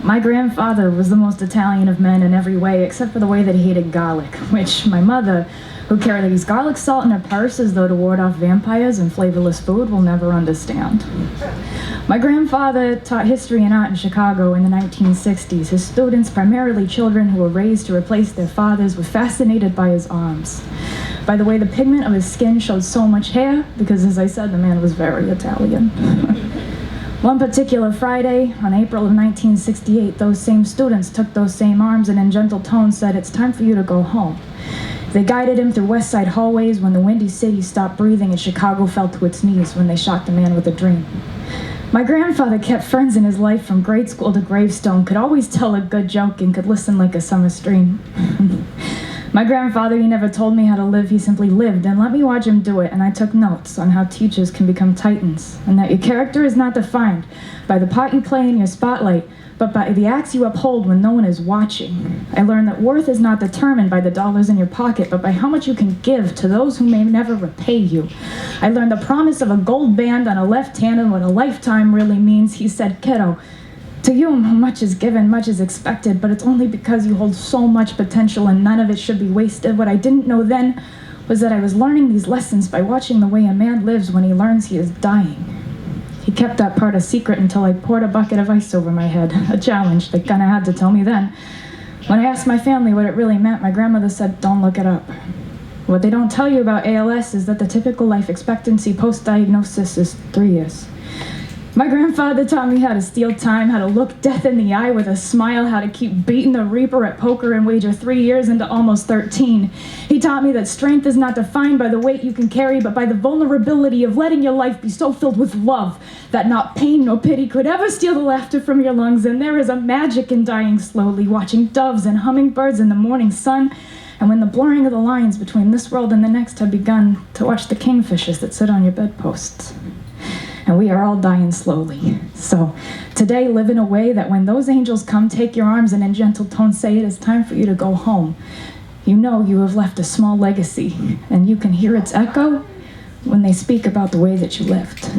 My grandfather was the most Italian of men in every way, except for the way that he hated garlic, which my mother, who carries garlic salt in her purse as though to ward off vampires and flavorless food, will never understand. My grandfather taught history and art in Chicago in the 1960s. His students, primarily children who were raised to replace their fathers, were fascinated by his arms, by the way the pigment of his skin showed so much hair, because as I said, the man was very Italian. One particular Friday, on April of 1968, those same students took those same arms and in gentle tones said, "It's time for you to go home." They guided him through West Side hallways when the Windy City stopped breathing and Chicago fell to its knees when they shot the man with a dream. My grandfather kept friends in his life from grade school to gravestone, could always tell a good joke and could listen like a summer stream. My grandfather, he never told me how to live, he simply lived and let me watch him do it, and I took notes on how teachers can become titans, and that your character is not defined by the part you play in your spotlight, but by the acts you uphold when no one is watching. I learned that worth is not determined by the dollars in your pocket, but by how much you can give to those who may never repay you. I learned the promise of a gold band on a left hand and what a lifetime really means. He said, "Kiddo, to you, much is given, much is expected, but it's only because you hold so much potential and none of it should be wasted." What I didn't know then was that I was learning these lessons by watching the way a man lives when he learns he is dying. He kept that part a secret until I poured a bucket of ice over my head, a challenge they kinda had to tell me then. When I asked my family what it really meant, my grandmother said, "Don't look it up." What they don't tell you about ALS is that the typical life expectancy post-diagnosis is 3 years. My grandfather taught me how to steal time, how to look death in the eye with a smile, how to keep beating the reaper at poker and wager 3 years into almost 13. He taught me that strength is not defined by the weight you can carry, but by the vulnerability of letting your life be so filled with love that not pain nor pity could ever steal the laughter from your lungs. And there is a magic in dying slowly, watching doves and hummingbirds in the morning sun, and when the blurring of the lines between this world and the next have begun, to watch the kingfishers that sit on your bedposts. And we are all dying slowly. So today, live in a way that when those angels come, take your arms and in gentle tones say, "It is time for you to go home." You know you have left a small legacy, and you can hear its echo when they speak about the way that you lived.